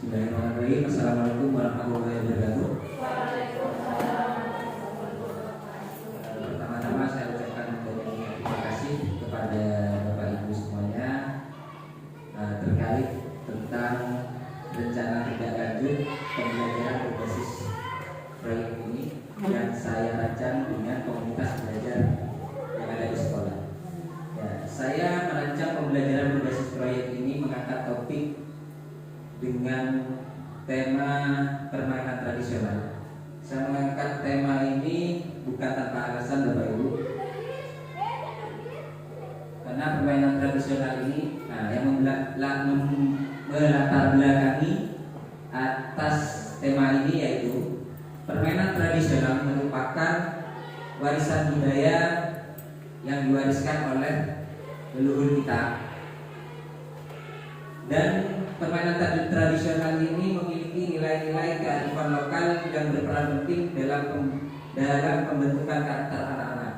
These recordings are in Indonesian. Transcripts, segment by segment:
Bismillahirrahmanirrahim. Assalamualaikum warahmatullahi wabarakatuh. Pertama-tama saya ucapkan terima kasih kepada Bapak Ibu semuanya terkait tentang rencana tindak lanjut pembelajaran berbasis proyek ini yang saya rancang dengan komunitas belajar yang ada di sekolah. Ya, saya merancang pembelajaran berbasis proyek ini mengangkat topik dengan tema permainan tradisional. Saya mengangkat tema ini bukan tanpa alasan, Bapak Ibu, karena permainan tradisional ini yang melatar belakangi atas tema ini, yaitu permainan tradisional merupakan warisan budaya yang diwariskan oleh leluhur kita, dan permainan tradisional ini memiliki nilai-nilai kearifan lokal yang berperan penting dalam pembentukan karakter anak-anak.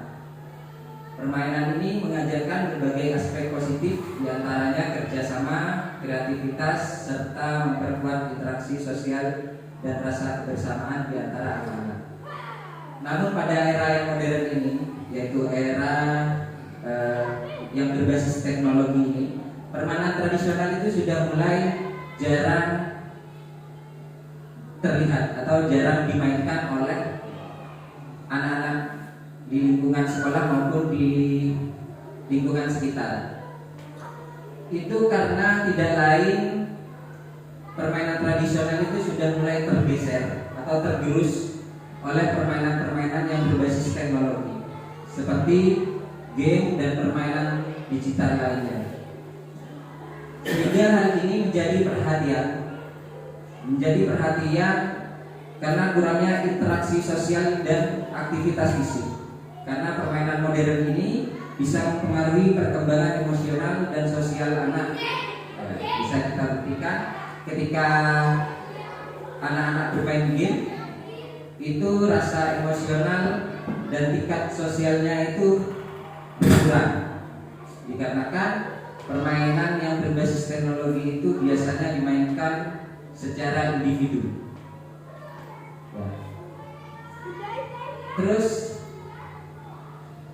Permainan ini mengajarkan berbagai aspek positif, diantaranya kerjasama, kreativitas, serta memperkuat interaksi sosial dan rasa kebersamaan di antara anak-anak. Namun pada era yang modern ini, yaitu era yang berbasis teknologi ini, permainan tradisional itu sudah mulai jarang terlihat atau jarang dimainkan oleh anak-anak di lingkungan sekolah maupun di lingkungan sekitar. Itu karena tidak lain, permainan tradisional itu sudah mulai tergeser atau tergerus oleh permainan-permainan yang berbasis teknologi seperti game dan permainan digital lainnya. Sehingga hal ini menjadi perhatian karena kurangnya interaksi sosial dan aktivitas fisik. Karena permainan modern ini bisa mempengaruhi perkembangan emosional dan sosial anak. Bisa kita buktikan ketika anak-anak bermain game, itu rasa emosional dan tingkat sosialnya itu berkurang, dikarenakan permainan yang berbasis teknologi itu biasanya dimainkan secara individu. Terus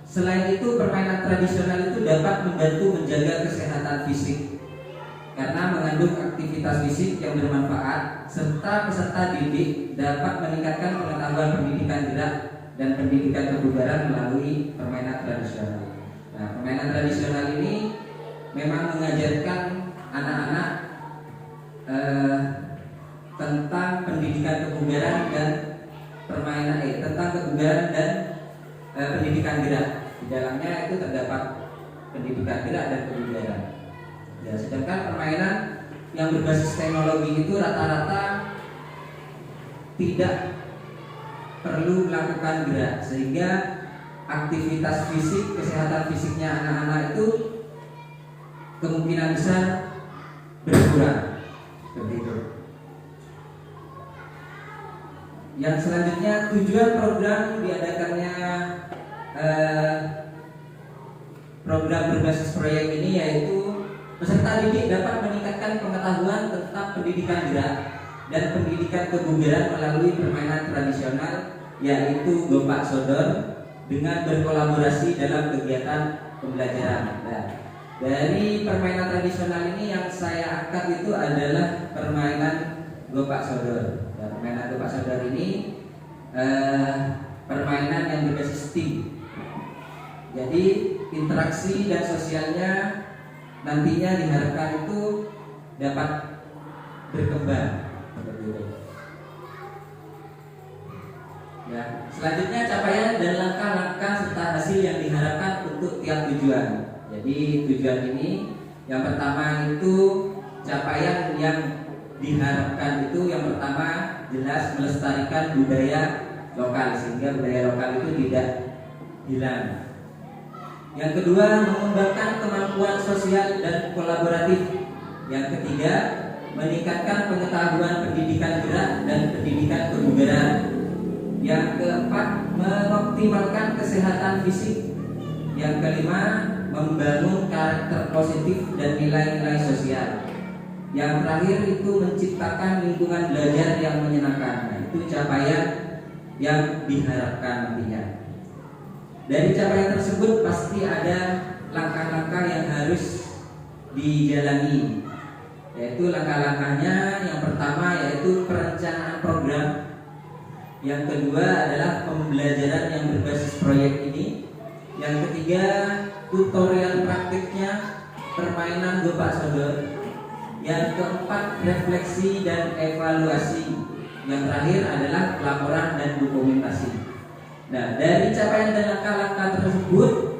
selain itu, permainan tradisional itu dapat membantu menjaga kesehatan fisik karena mengandung aktivitas fisik yang bermanfaat, serta peserta didik dapat meningkatkan pengetahuan pendidikan gerak dan pendidikan kebugaran melalui permainan tradisional. Nah, permainan tradisional ini memang mengajarkan anak-anak tentang pendidikan kebugaran dan permainan tentang kebugaran dan pendidikan gerak. Di dalamnya itu terdapat pendidikan gerak dan kebugaran. Ya, sedangkan permainan yang berbasis teknologi itu rata-rata tidak perlu melakukan gerak, sehingga aktivitas fisik, kesehatan fisiknya anak-anak itu kemungkinan besar berkurang. Seperti itu. Yang selanjutnya, tujuan program diadakannya program berbasis proyek ini yaitu peserta didik dapat meningkatkan pengetahuan tentang pendidikan gerak dan pendidikan kebugaran melalui permainan tradisional, yaitu Gopak Sodor, dengan berkolaborasi dalam kegiatan pembelajaran. Nah, dari permainan tradisional ini yang saya angkat itu adalah permainan Gopak Sodor. Nah, permainan Gopak Sodor ini permainan yang berbasis tim. Jadi interaksi dan sosialnya nantinya diharapkan itu dapat berkembang. Ya, selanjutnya capaian dan langkah-langkah serta hasil yang diharapkan untuk tiap tujuan. Jadi tujuan ini, yang pertama itu capaian yang diharapkan itu, yang pertama jelas melestarikan budaya lokal sehingga budaya lokal itu tidak hilang. Yang kedua, mengembangkan kemampuan sosial dan kolaboratif. Yang ketiga, meningkatkan pengetahuan pendidikan gerak dan pendidikan kebugaran. Yang keempat, mengoptimalkan kesehatan fisik. Yang kelima, membangun karakter positif dan nilai-nilai sosial. Yang terakhir itu menciptakan lingkungan belajar yang menyenangkan. Nah, itu capaian yang diharapkan nantinya. Dari capaian tersebut pasti ada langkah-langkah yang harus dijalani, yaitu langkah-langkahnya yang pertama yaitu perencanaan program, yang kedua adalah pembelajaran yang berbasis proyek ini, yang ketiga tutorial praktiknya, permainan Gopak Sodor, yang keempat refleksi dan evaluasi, yang terakhir adalah laporan dan dokumentasi. Nah, dari capaian dan langkah-langkah tersebut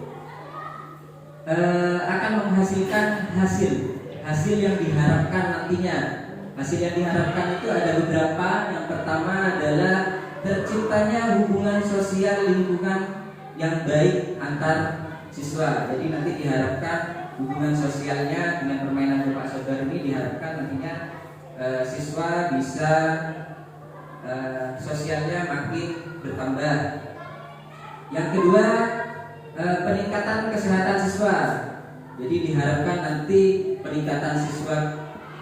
akan menghasilkan hasil yang diharapkan nantinya. Hasil yang diharapkan itu ada beberapa. Yang pertama adalah terciptanya hubungan sosial lingkungan yang baik antar siswa. Jadi nanti diharapkan hubungan sosialnya dengan permainan Gopak Sodor ini diharapkan nantinya siswa bisa sosialnya makin bertambah. Yang kedua, peningkatan kesehatan siswa. Jadi diharapkan nanti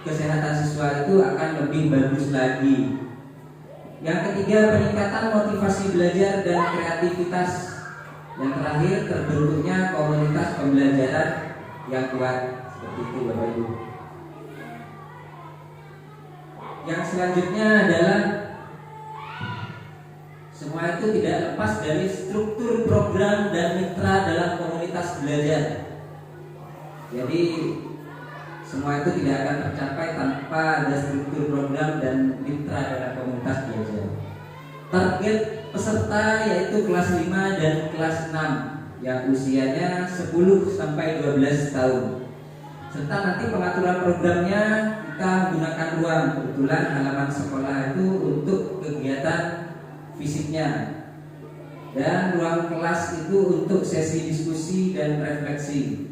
kesehatan siswa itu akan lebih bagus lagi. Yang ketiga, peningkatan motivasi belajar dan kreativitas. Yang terakhir, terbentuknya komunitas pembelajaran yang kuat. Seperti itu Bapak Ibu. Yang selanjutnya adalah semua itu tidak lepas dari struktur program dan mitra dalam komunitas belajar. Jadi semua itu tidak akan tercapai tanpa ada struktur program dan mitra dalam komunitas belajar. Target peserta yaitu kelas 5 dan kelas 6 yang usianya 10 sampai 12 tahun. Serta nanti pengaturan programnya kita gunakan ruang, kebetulan halaman sekolah itu untuk kegiatan fisiknya, dan ruang kelas itu untuk sesi diskusi dan refleksi.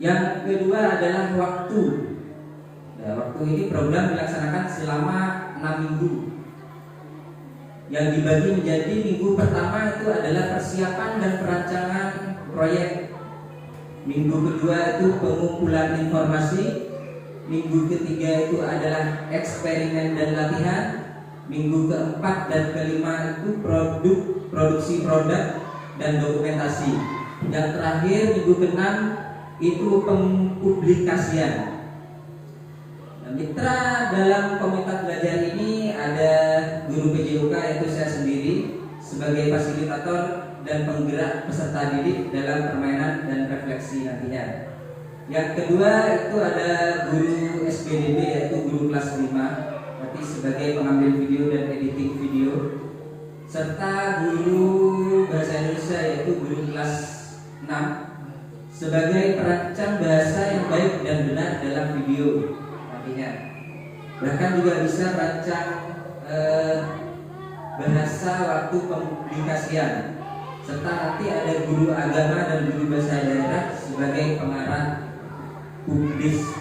Yang kedua adalah waktu. Nah, waktu ini program dilaksanakan selama 6 minggu, yang dibagi menjadi minggu pertama itu adalah persiapan dan perancangan proyek, minggu kedua itu pengumpulan informasi, minggu ketiga itu adalah eksperimen dan latihan, minggu keempat dan kelima itu produksi produk dan dokumentasi. Yang terakhir minggu keenam itu pempublikasian. Nah, mitra dalam komunitas belajar ini ada guru PJOK yaitu saya sendiri sebagai fasilitator dan penggerak peserta didik dalam permainan dan refleksi nantinya. Yang kedua itu ada guru SPDB yaitu guru kelas 5 nanti sebagai pengambil video dan editing video, serta guru bahasa Indonesia yaitu guru kelas 6 sebagai perancang bahasa yang baik dan benar dalam video nantinya. Bahkan juga bisa rancang bahasa waktu pempublikasian, serta nanti ada guru agama dan guru bahasa daerah sebagai pengarah publis.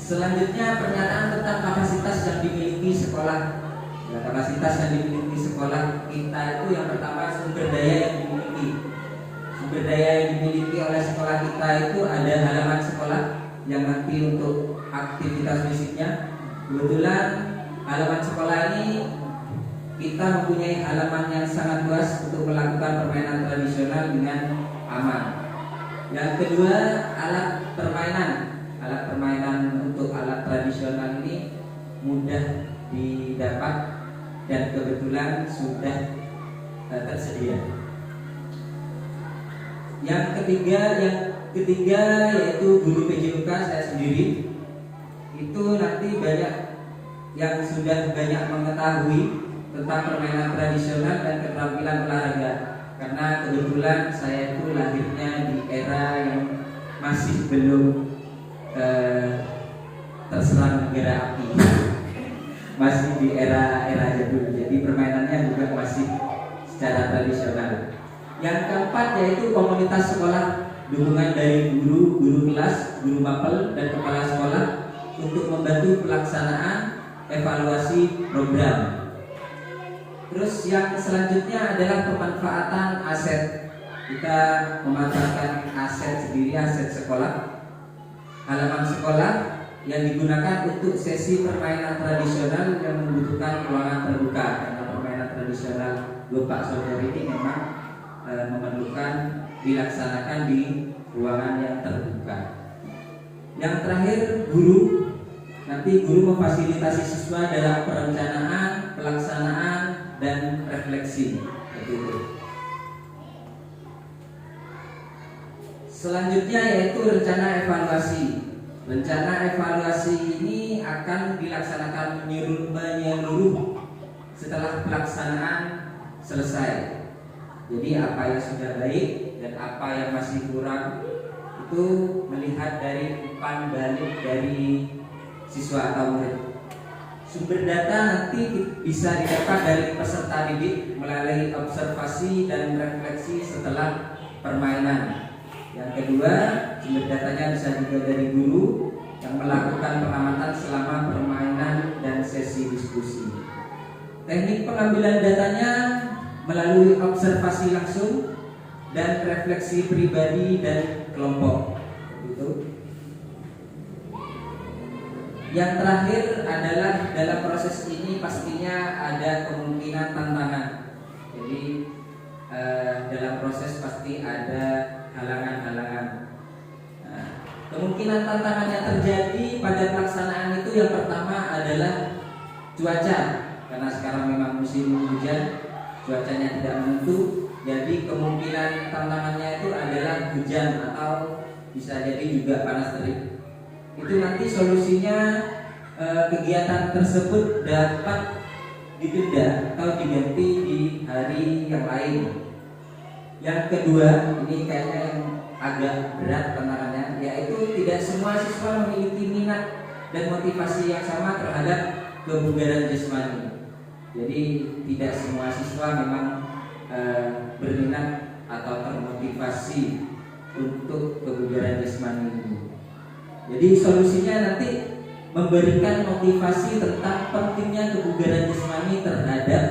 Selanjutnya pernyataan tentang kapasitas yang dimiliki sekolah. Ya, kapasitas yang dimiliki sekolah kita itu yang pertama sumber daya yang dimiliki. Sumber daya yang dimiliki oleh sekolah kita itu ada halaman sekolah yang nanti untuk aktivitas fisiknya. Kebetulan halaman sekolah ini kita mempunyai halaman yang sangat luas untuk melakukan permainan tradisional dengan aman. Yang kedua, alat permainan. Alat permainan untuk alat tradisional ini mudah didapat dan kebetulan sudah tersedia. Yang ketiga yaitu guru PJOK saya sendiri. Itu nanti banyak yang sudah banyak mengetahui tentang permainan tradisional dan keterampilan olahraga, karena kebetulan saya itu lahirnya di era yang masih belum terserang negara api, masih di era jadul, jadi permainannya juga masih secara tradisional. Yang keempat yaitu komunitas sekolah, dukungan dari guru kelas, guru mapel dan kepala sekolah untuk membantu pelaksanaan evaluasi program. Terus yang selanjutnya adalah pemanfaatan aset. Kita memanfaatkan aset sendiri, aset sekolah halaman sekolah yang digunakan untuk sesi permainan tradisional yang membutuhkan ruangan terbuka, karena permainan tradisional Gopak Saudara ini memang memerlukan dilaksanakan di ruangan yang terbuka. Yang terakhir, guru. Nanti guru memfasilitasi siswa dalam perencanaan, pelaksanaan, dan refleksi. Begitu. Selanjutnya yaitu rencana evaluasi. Rencana evaluasi ini akan dilaksanakan menyeluruh setelah pelaksanaan selesai. Jadi apa yang sudah baik dan apa yang masih kurang itu melihat dari umpan balik dari siswa atau murid. Sumber data nanti bisa didapat dari peserta didik melalui observasi dan refleksi setelah permainan. Yang kedua, sumber datanya bisa juga dari guru yang melakukan pengamatan selama permainan dan sesi diskusi. Teknik pengambilan datanya melalui observasi langsung dan refleksi pribadi dan kelompok. Begitu. Yang terakhir adalah dalam proses ini pastinya ada kemungkinan tantangan. Jadi dalam proses pasti ada halangan-halangan. Kemungkinan tantangan yang terjadi pada pelaksanaan itu yang pertama adalah cuaca, karena sekarang memang musim hujan, cuacanya tidak menentu. Jadi kemungkinan tantangannya itu adalah hujan atau bisa jadi juga panas terik. Itu nanti solusinya kegiatan tersebut dapat ditunda atau diganti di hari yang lain. Yang kedua, ini kayaknya yang agak berat tantangannya, yaitu tidak semua siswa memiliki minat dan motivasi yang sama terhadap kebugaran jasmani. Jadi tidak semua siswa memang berminat atau termotivasi untuk kebugaran jasmani ini. Jadi solusinya nanti memberikan motivasi tentang pentingnya kebugaran jasmani terhadap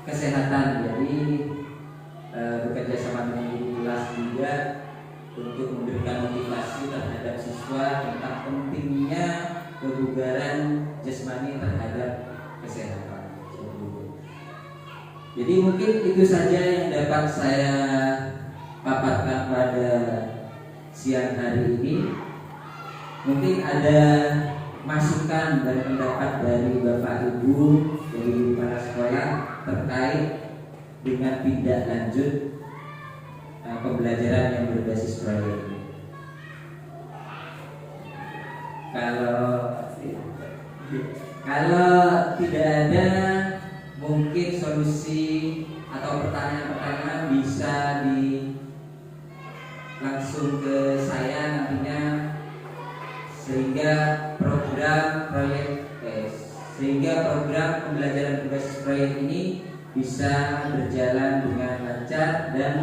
kesehatan. Jadi bekerja sama dengan guru kelas juga untuk memberikan motivasi terhadap siswa tentang pentingnya kebugaran jasmani terhadap kesehatan. Jadi mungkin itu saja yang dapat saya paparkan pada siang hari ini. Mungkin ada masukan dan pendapat dari Bapak Ibu, dari para sekolah terkait dengan tindak lanjut pembelajaran yang berbasis proyek ini. Kalau tidak ada, mungkin solusi atau pertanyaan-pertanyaan bisa langsung ke saya nantinya, sehingga program pembelajaran berbasis proyek ini bisa berjalan dengan lancar dan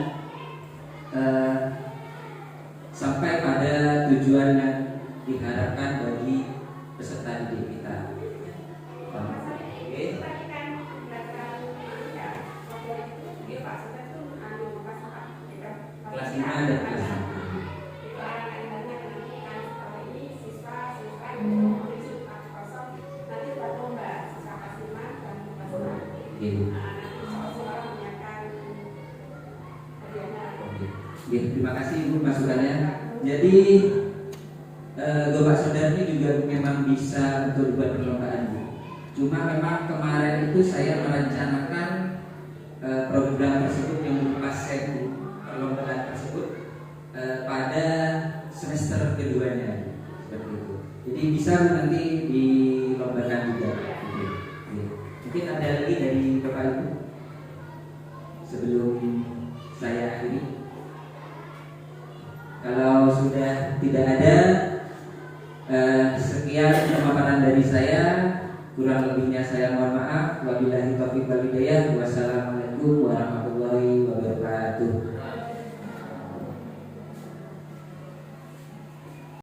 sampai pada tujuan yang diharapkan bagi peserta didik kita. Kelas 5 dan kelas 6. Terima kasih Ibu masukannya. Jadi Gopak Saudara ini juga memang bisa untuk dibuat perlombaan. Cuma memang kemarin itu saya merencanakan program tersebut yang berupa set perlombaan tersebut pada semester keduanya, seperti itu. Jadi bisa nanti dilombakan juga. Mungkin ada lagi dari Bapak Ibu sebelum saya akhiri. Kalau sudah tidak ada, sekian pemaparan dari saya. Kurang lebihnya saya mohon maaf. Wabillahi taufiq wal hidayah. Wassalamualaikum warahmatullahi wabarakatuh.